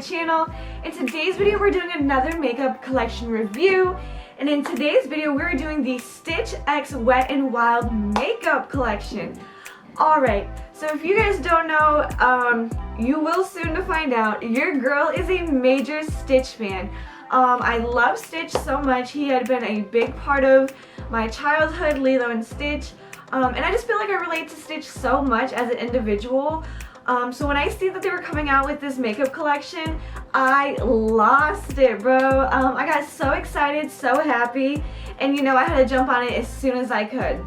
channel. In today's video we're doing another makeup collection review, and in today's video we're doing the Stitch X Wet n Wild makeup collection. Alright, so if you guys don't know, you will soon to find out, your girl is a major Stitch fan. I love Stitch so much. He had been a big part of my childhood, Lilo and Stitch, and I just feel like I relate to Stitch so much as an individual. So when I see that they were coming out with this makeup collection, I lost it, bro. I got so excited, so happy, and you know, I had to jump on it as soon as I could.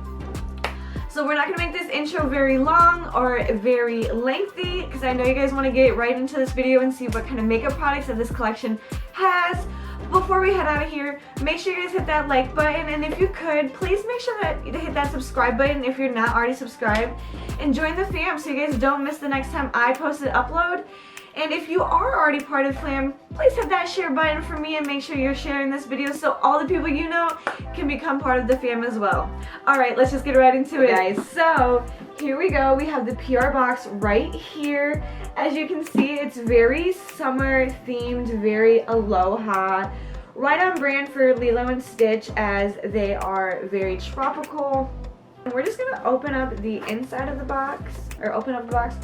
So we're not going to make this intro very long or very lengthy because I know you guys want to get right into this video and see what kind of makeup products that this collection has. Before we head out of here, make sure you guys hit that like button, and if you could, please make sure that you hit that subscribe button if you're not already subscribed, and join the fam so you guys don't miss the next time I post an upload. And if you are already part of fam, please hit that share button for me and make sure you're sharing this video so all the people you know can become part of the fam as well. Alright, let's just get right into it, guys. So here we go. We have the PR box right here. As you can see, it's very summer themed, very aloha. Right on brand for Lilo and Stitch as they are very tropical. And we're just going to open up the inside of the box, or open up the box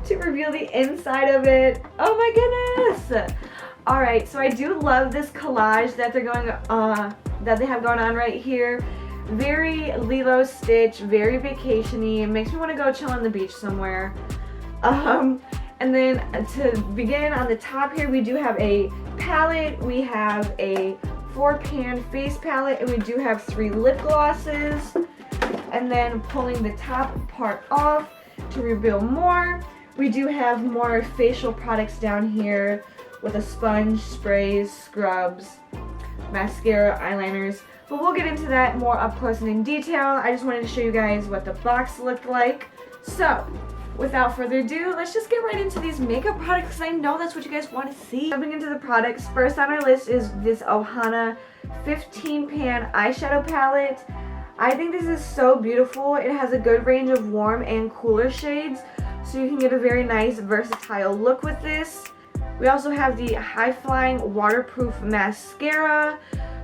to reveal the inside of it. Oh my goodness! Alright, so I do love this collage that they're going that they have going on right here. Very Lilo Stitch, very vacation-y. It makes me want to go chill on the beach somewhere. And then to begin, on the top here we do have a palette, we have a 4-pan face palette, and we do have 3 lip glosses. And then pulling the top part off to reveal more, we do have more facial products down here with a sponge, sprays, scrubs, mascara, eyeliners. But we'll get into that more up close and in detail. I just wanted to show you guys what the box looked like. So, without further ado, let's just get right into these makeup products because I know that's what you guys want to see. Jumping into the products, first on our list is this Ohana 15-pan eyeshadow palette. I think this is so beautiful. It has a good range of warm and cooler shades, so you can get a very nice versatile look with this. We also have the high-flying waterproof mascara,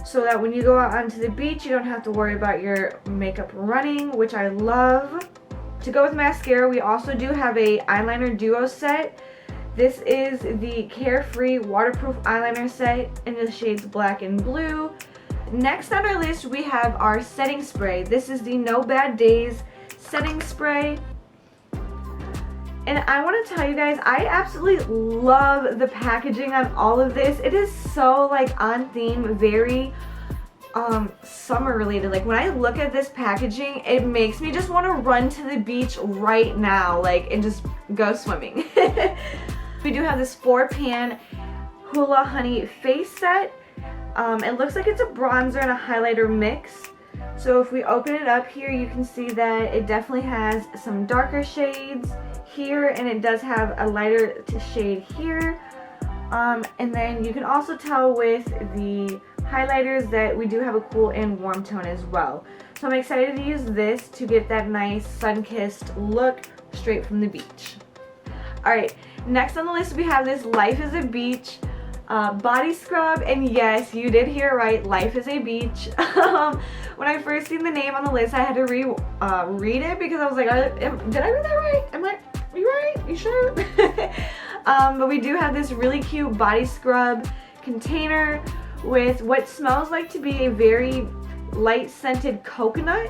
so that when you go out onto the beach, you don't have to worry about your makeup running, which I love. To go with mascara, we also do have a eyeliner duo set. This is the Carefree waterproof eyeliner set in the shades black and blue. Next on our list, we have our setting spray. This is the No Bad Days setting spray. And I want to tell you guys, I absolutely love the packaging on all of this. It is so like on theme, very summer related. Like when I look at this packaging, it makes me just want to run to the beach right now, like, and just go swimming. We do have this 4-pan Hula Honey face set. It looks like it's a bronzer and a highlighter mix. So if we open it up here, you can see that it definitely has some darker shades here, and it does have a lighter shade here. And then you can also tell with the highlighters that we do have a cool and warm tone as well. So I'm excited to use this to get that nice sun-kissed look straight from the beach. Alright, next on the list we have this Life is a Beach body scrub, and yes, you did hear right, Life is a Beach. When I first seen the name on the list, I had to read it because I was like, did I read that right? Are you right? You sure? But we do have this really cute body scrub container with what smells like to be a very light scented coconut.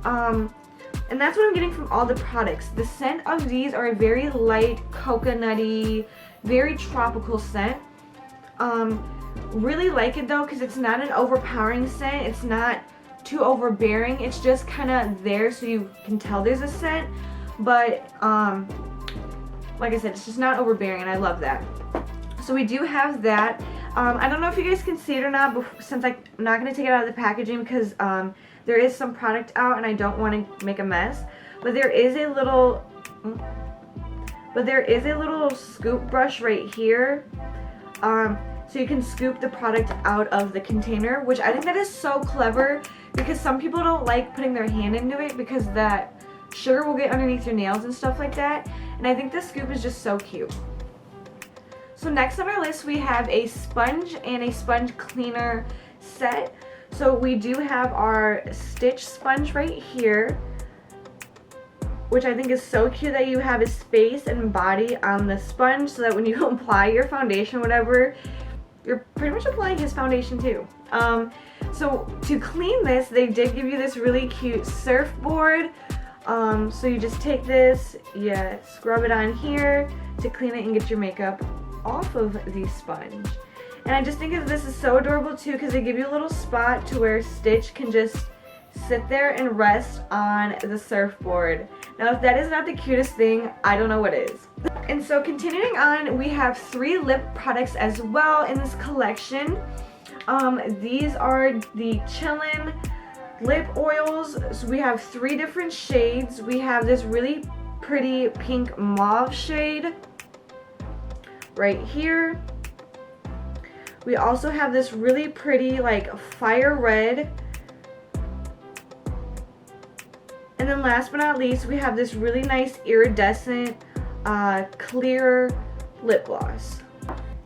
And that's what I'm getting from all the products. The scent of these are a very light coconutty, very tropical scent. Really like it though because it's not an overpowering scent. It's not too overbearing. It's just kind of there so you can tell there's a scent. But like I said, it's just not overbearing, and I love that. So we do have that. I don't know if you guys can see it or not, but since I'm not going to take it out of the packaging because there is some product out and I don't want to make a mess. But there is a little scoop brush right here. So you can scoop the product out of the container, which I think that is so clever because some people don't like putting their hand into it because that sugar will get underneath your nails and stuff like that. And I think this scoop is just so cute. So next on our list we have a sponge and a sponge cleaner set. So we do have our Stitch sponge right here, which I think is so cute that you have his face and body on the sponge so that when you apply your foundation, whatever, you're pretty much applying his foundation too. So to clean this, they did give you this really cute surfboard. So you just take this, you scrub it on here to clean it and get your makeup off of the sponge. And I just think that this is so adorable too because they give you a little spot to where Stitch can just sit there and rest on the surfboard. Now if that is not the cutest thing, I don't know what is. And so continuing on, we have 3 lip products as well in this collection. These are the Chillin' lip oils. So we have 3 different shades. We have this really pretty pink mauve shade right here. We also have this really pretty like fire red. And then last but not least, we have this really nice iridescent clear lip gloss.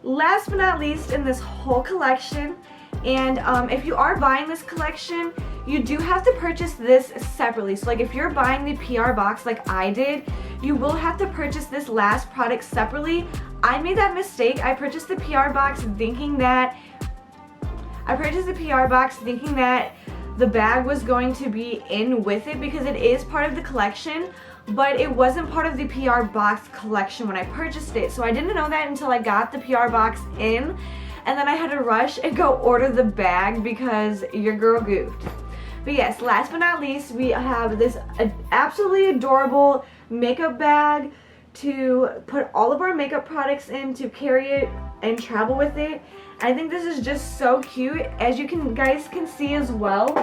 Last but not least in this whole collection, and if you are buying this collection, you do have to purchase this separately. So like if you're buying the PR box like I did, you will have to purchase this last product separately. I made that mistake. I purchased the PR box thinking that the bag was going to be in with it because it is part of the collection, but it wasn't part of the PR box collection when I purchased it. So I didn't know that until I got the PR box in, and then I had to rush and go order the bag because your girl goofed. But yes, last but not least, we have this absolutely adorable makeup bag to put all of our makeup products in, to carry it and travel with it. I think this is just so cute. As you guys can see as well,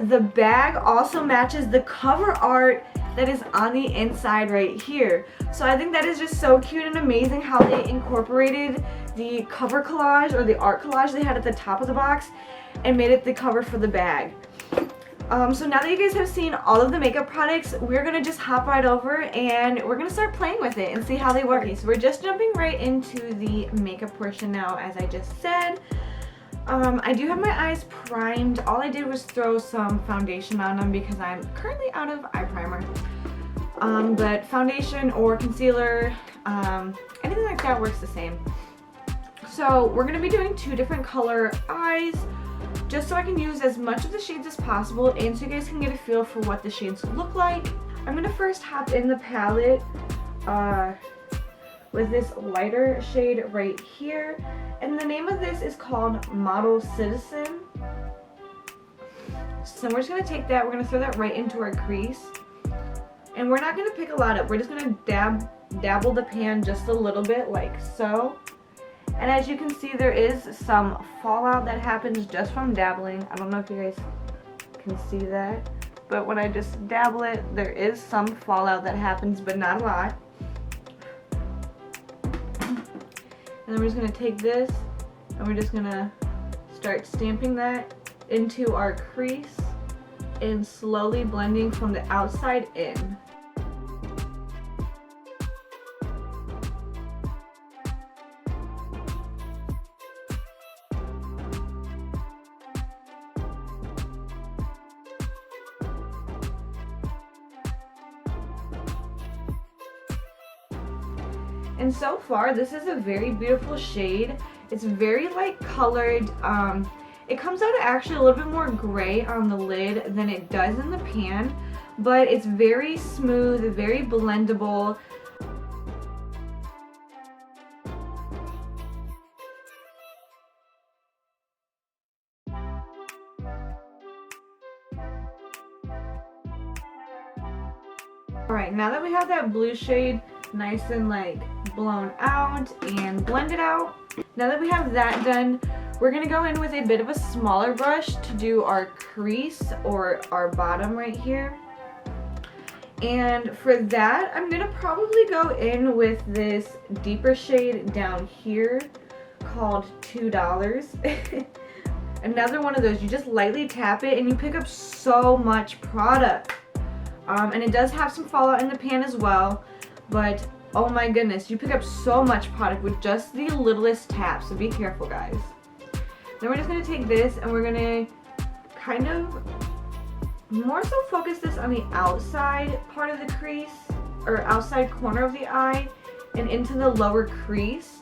the bag also matches the cover art that is on the inside right here. So I think that is just so cute and amazing how they incorporated the cover collage or the art collage they had at the top of the box and made it the cover for the bag. So now that you guys have seen all of the makeup products, we're going to just hop right over and we're going to start playing with it and see how they work. So we're just jumping right into the makeup portion now, as I just said. I do have my eyes primed. All I did was throw some foundation on them because I'm currently out of eye primer. But foundation or concealer, anything like that works the same. So we're going to be doing 2 different color eyes, just so I can use as much of the shades as possible and so you guys can get a feel for what the shades look like. I'm going to first hop in the palette with this lighter shade right here. And the name of this is called Model Citizen. So we're just going to take that, we're going to throw that right into our crease. And we're not going to pick a lot up, we're just going to dabble the pan just a little bit like so. And as you can see, there is some fallout that happens just from dabbling. I don't know if you guys can see that, but when I just dabble it, there is some fallout that happens, but not a lot. And then we're just going to take this and we're just going to start stamping that into our crease and slowly blending from the outside in. And so far, this is a very beautiful shade. It's very light colored. It comes out actually a little bit more gray on the lid than it does in the pan, but it's very smooth, very blendable. Alright, now that we have that blue shade nice and like blown out and blended out, now that we have that done, we're going to go in with a bit of a smaller brush to do our crease or our bottom right here. And for that, I'm going to probably go in with this deeper shade down here called $2. Another one of those, you just lightly tap it and you pick up so much product. And it does have some fallout in the pan as well, but Oh my goodness, you pick up so much product with just the littlest tap, so be careful, guys. Then we're just going to take this and we're going to kind of more so focus this on the outside part of the crease, or outside corner of the eye, and into the lower crease.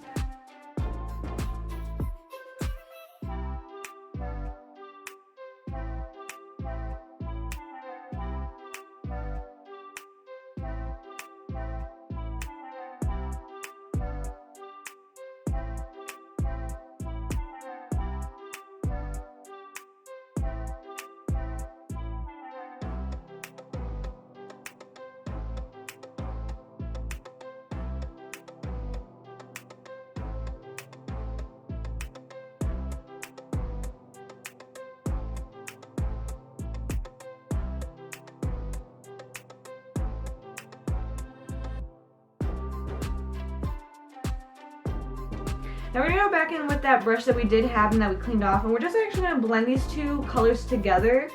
Now we're going to go back in with that brush that we did have and that we cleaned off, and we're just actually going to blend these two colors together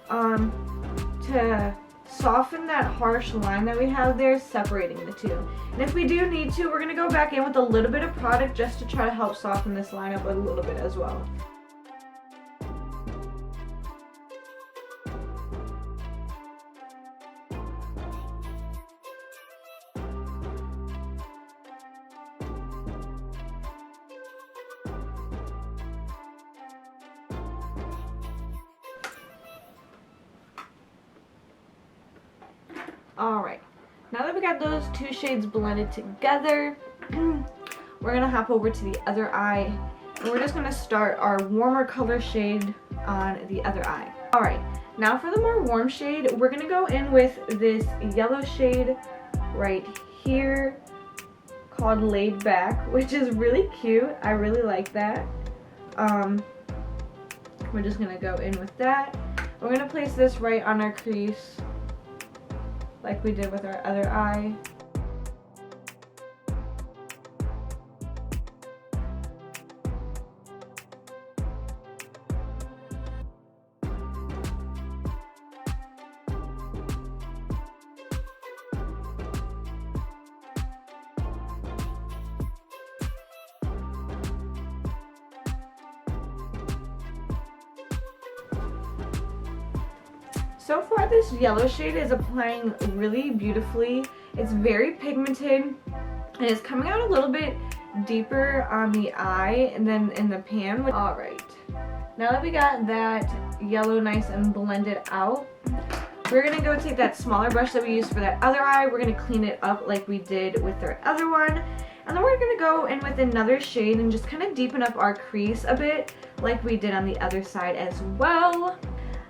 to soften that harsh line that we have there, separating the two. And if we do need to, we're going to go back in with a little bit of product just to try to help soften this line up a little bit as well. Alright, now that we got those two shades blended together, we're going to hop over to the other eye, and we're just going to start our warmer color shade on the other eye. Alright, now for the more warm shade, we're going to go in with this yellow shade right here called Laid Back, which is really cute. I really like that. We're just going to go in with that. We're going to place this right on our crease, like we did with our other eye. So far, this yellow shade is applying really beautifully. It's very pigmented, and it's coming out a little bit deeper on the eye and then in the pan. Alright, now that we got that yellow nice and blended out, we're going to go take that smaller brush that we used for that other eye. We're going to clean it up like we did with our other one. And then we're going to go in with another shade and just kind of deepen up our crease a bit like we did on the other side as well.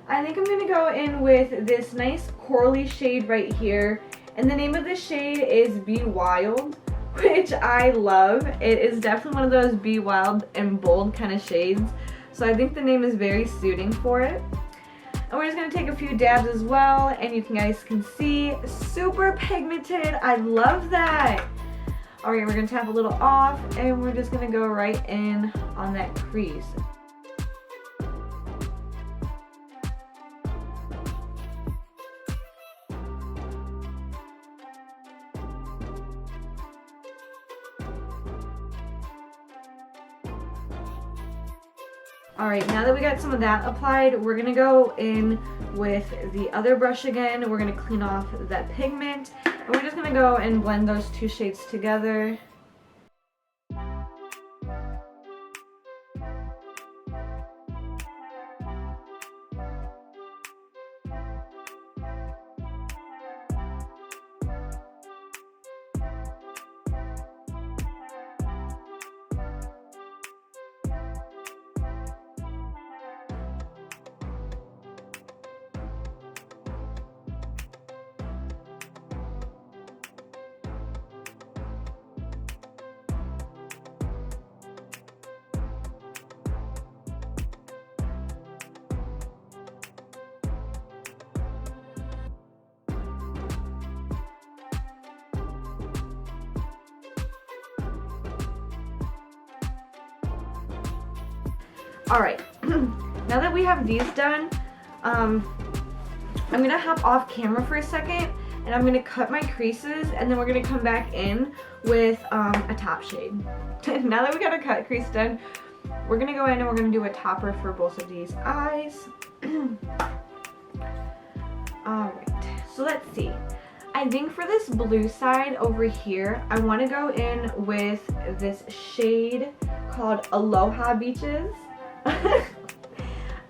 I think I'm going to go in with this nice corally shade right here, and the name of this shade is Be Wild, which I love. It is definitely one of those Be Wild and bold kind of shades, so I think the name is very suiting for it. And we're just going to take a few dabs as well, and you guys can see, super pigmented. I love that. Alright, we're going to tap a little off, and we're just going to go right in on that crease. Alright, now that we got some of that applied, we're going to go in with the other brush again. We're going to clean off that pigment, and we're just going to go and blend those two shades together. Alright, now that we have these done, I'm going to hop off camera for a second and I'm going to cut my creases, and then we're going to come back in with a top shade. Now that we got our cut crease done, we're going to go in and we're going to do a topper for both of these eyes. Alright, so let's see. I think for this blue side over here, I want to go in with this shade called Aloha Beaches.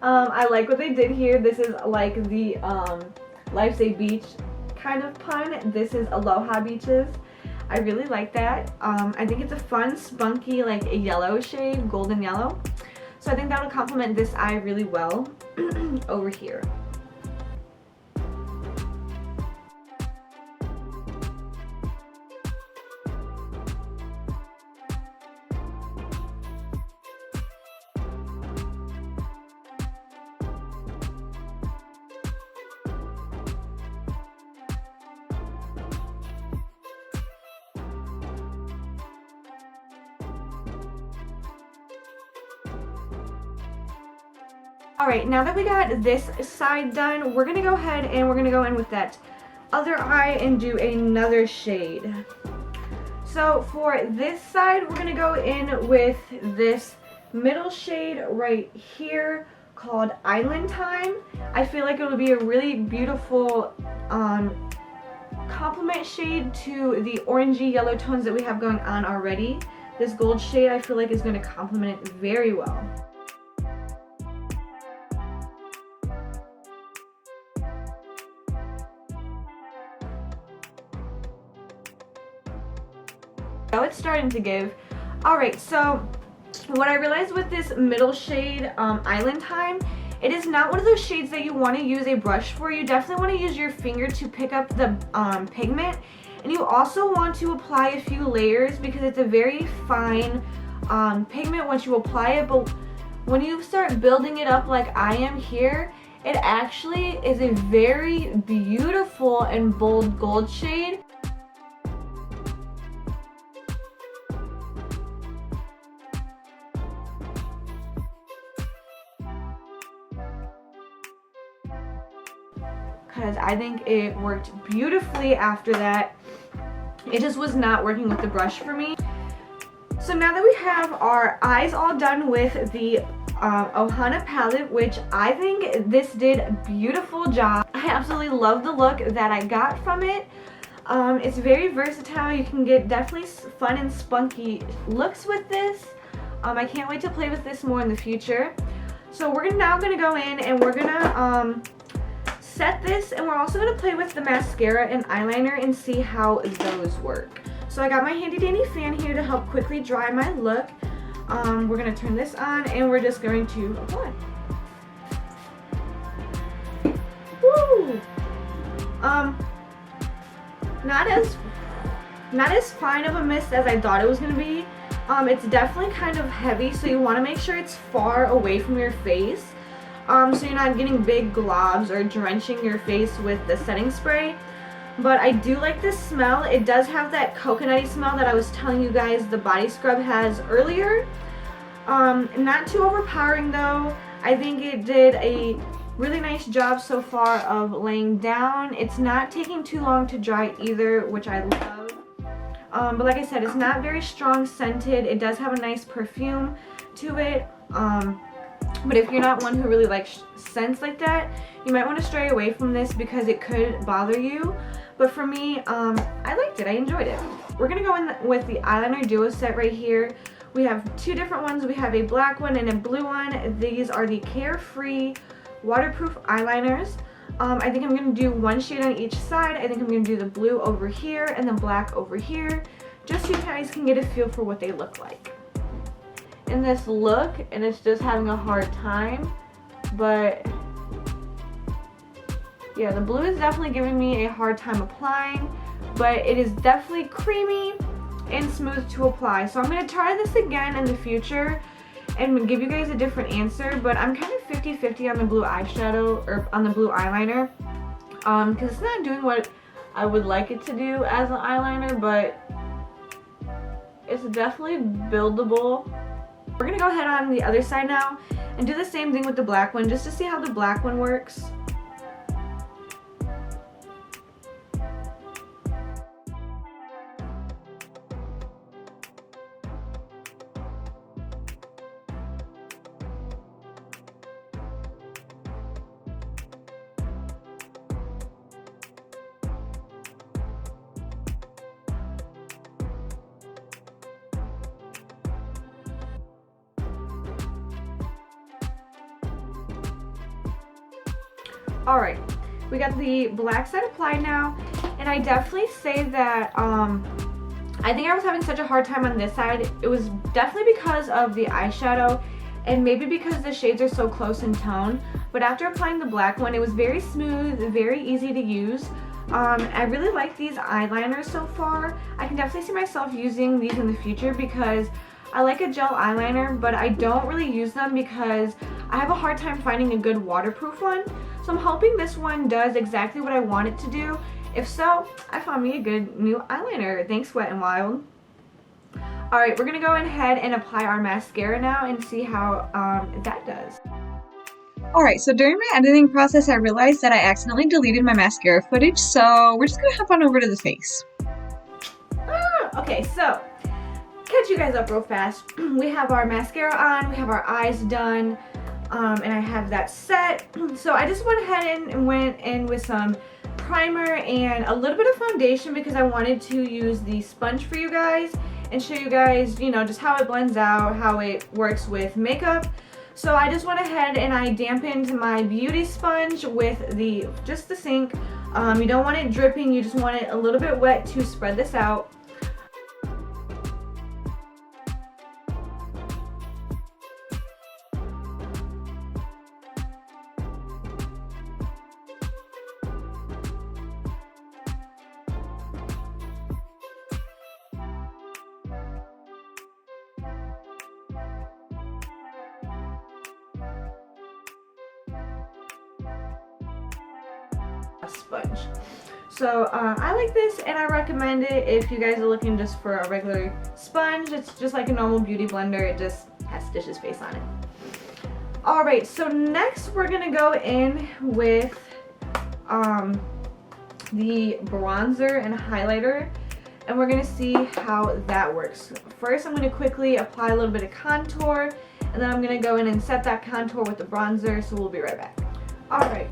I like what they did here. This is like the Life's a Beach kind of pun. This is Aloha Beaches. I really like that. I think it's a fun, spunky, like a yellow shade, golden yellow. So I think that will complement this eye really well over here. Alright, now that we got this side done, we're going to go ahead and we're going to go in with that other eye and do another shade. So for this side, we're going to go in with this middle shade right here called Island Time. I feel like it will be a really beautiful complement shade to the orangey yellow tones that we have going on already. This gold shade I feel like is going to complement it very well. Now it's starting to give. Alright, so what I realized with this middle shade, Island Time, it is not one of those shades that you want to use a brush for. You definitely want to use your finger to pick up the pigment, and you also want to apply a few layers because it's a very fine pigment once you apply it, but when you start building it up like I am here, it actually is a very beautiful and bold gold shade. Because I think it worked beautifully after that. It just was not working with the brush for me. So now that we have our eyes all done with the Ohana palette, which I think this did a beautiful job. I absolutely love the look that I got from it. It's very versatile. You can get definitely fun and spunky looks with this. I can't wait to play with this more in the future. So we're now going to go in and we're going to set this, and we're also going to play with the mascara and eyeliner and see how those work. So I got my handy dandy fan here to help quickly dry my look. We're going to turn this on and we're just going to apply. Woo! Not as fine of a mist as I thought it was going to be. It's definitely kind of heavy, so you want to make sure it's far away from your face. So you're not getting big globs or drenching your face with the setting spray. But I do like this smell. It does have that coconutty smell that I was telling you guys the body scrub has earlier. Not too overpowering though. I think it did a really nice job so far of laying down. It's not taking too long to dry either, which I love. But like I said, it's not very strong scented. It does have a nice perfume to it. But if you're not one who really likes scents like that, you might want to stray away from this because it could bother you. But for me, I liked it. I enjoyed it. We're going to go in with the eyeliner duo set right here. We have two different ones. We have a black one and a blue one. These are the Carefree waterproof eyeliners. I think I'm going to do one shade on each side. I think I'm going to do the blue over here and the black over here, just so you guys can get a feel for what they look like. In this look, and it's just having a hard time, but yeah, the blue is definitely giving me a hard time applying, but it is definitely creamy and smooth to apply. So I'm going to try this again in the future and give you guys a different answer, but I'm kind of 50-50 on the blue eyeshadow, or on the blue eyeliner, because it's not doing what I would like it to do as an eyeliner, but it's definitely buildable. We're going to go ahead on the other side now and do the same thing with the black one, just to see how the black one works. Alright, we got the black side applied now, and I definitely say that I think I was having such a hard time on this side. It was definitely because of the eyeshadow and maybe because the shades are so close in tone, but after applying the black one, it was very smooth, very easy to use. I really like these eyeliners so far. I can definitely see myself using these in the future because I like a gel eyeliner, but I don't really use them because I have a hard time finding a good waterproof one. So I'm hoping this one does exactly what I want it to do. If so, I found me a good new eyeliner. Thanks, Wet n Wild. Alright, we're going to go ahead and apply our mascara now and see how that does. Alright, so during my editing process, I realized that I accidentally deleted my mascara footage, so we're just going to hop on over to the face. Okay, so catch you guys up real fast. We have our mascara on, we have our eyes done, and I have that set. So I just went ahead and went in with some primer and a little bit of foundation because I wanted to use the sponge for you guys and show you guys, you know, just how it blends out, how it works with makeup. So I just went ahead and I dampened my beauty sponge with just the sink. You don't want it dripping, you just want it a little bit wet to spread this out. Sponge. So I like this and I recommend it if you guys are looking just for a regular sponge. It's just like a normal beauty blender, it just has Stitch's face on it. Alright, so next we're gonna go in with the bronzer and highlighter, and we're gonna see how that works. First I'm gonna quickly apply a little bit of contour, and then I'm gonna go in and set that contour with the bronzer, so we'll be right back. Alright.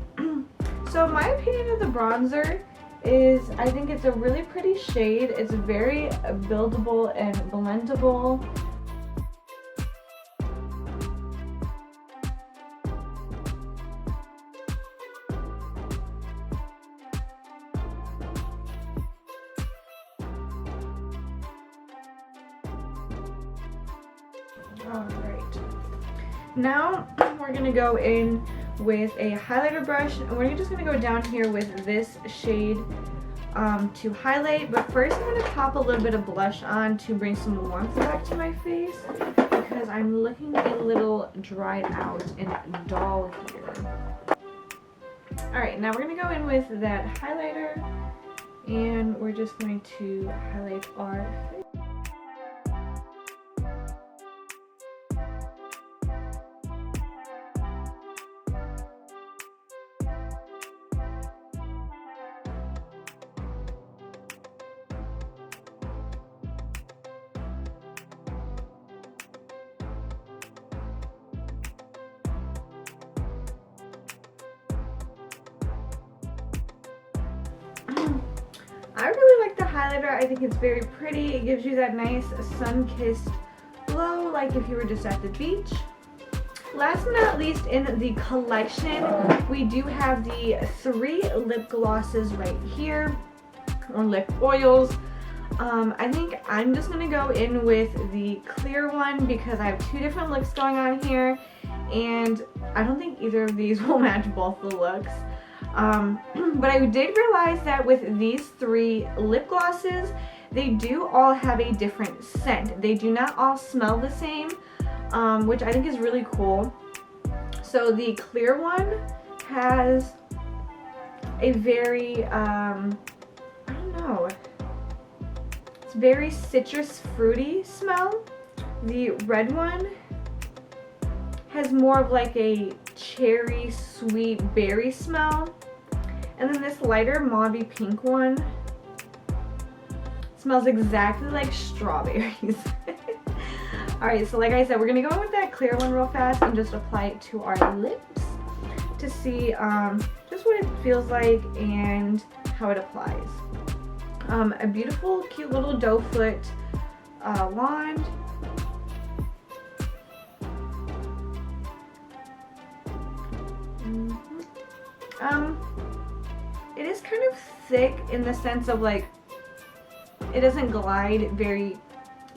So my opinion of the bronzer is I think it's a really pretty shade. It's very buildable and blendable. Alright. Now we're going to go in with a highlighter brush, and we're just going to go down here with this shade to highlight, but first I'm going to pop a little bit of blush on to bring some warmth back to my face because I'm looking a little dried out and dull here. Alright, now we're going to go in with that highlighter and we're just going to highlight our face. I really like the highlighter. I think it's very pretty. It gives you that nice sun-kissed glow like if you were just at the beach. Last but not least in the collection, we do have the 3 lip glosses right here, or lip oils. I think I'm just going to go in with the clear one because I have 2 different looks going on here, and I don't think either of these will match both the looks. But I did realize that with these 3 lip glosses, they do all have a different scent. They do not all smell the same, which I think is really cool. So the clear one has a very, I don't know, it's very citrus fruity smell. The red one has more of like a cherry sweet berry smell, and then this lighter mauvey pink one smells exactly like strawberries. Alright, so like I said, we're gonna go in with that clear one real fast and just apply it to our lips to see just what it feels like and how it applies. A beautiful cute little doe foot wand. It is kind of thick in the sense of like it doesn't glide very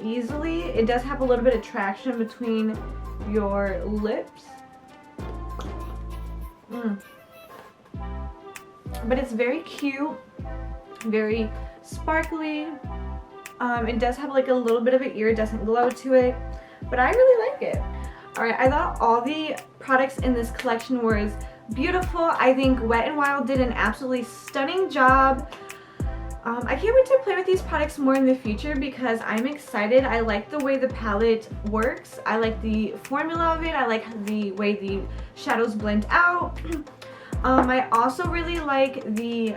easily. It does have a little bit of traction between your lips. But it's very cute, very sparkly. It does have like a little bit of an iridescent glow to it, but I really like it. Alright, I thought all the products in this collection were beautiful. I think Wet n Wild did an absolutely stunning job. I can't wait to play with these products more in the future because I'm excited. I like the way the palette works. I like the formula of it. I like the way the shadows blend out. I also really like the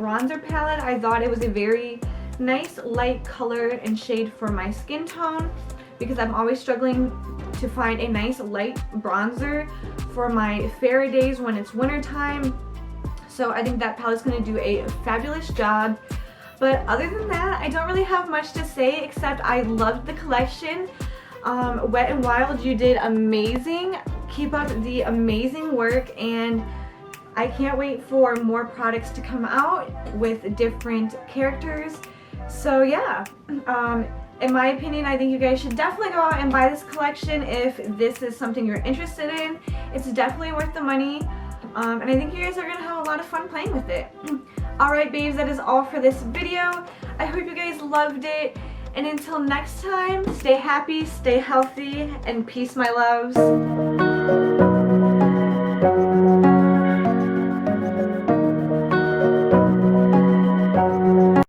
bronzer palette. I thought it was a very nice light color and shade for my skin tone because I'm always struggling to find a nice light bronzer for my fair days when it's winter time. So I think that palette's going to do a fabulous job. But other than that, I don't really have much to say except I loved the collection. Wet n Wild, you did amazing. Keep up the amazing work, and I can't wait for more products to come out with different characters. So yeah, in my opinion, I think you guys should definitely go out and buy this collection if this is something you're interested in. It's definitely worth the money. And I think you guys are going to have a lot of fun playing with it. Alright babes, that is all for this video. I hope you guys loved it. And until next time, stay happy, stay healthy, and peace my loves.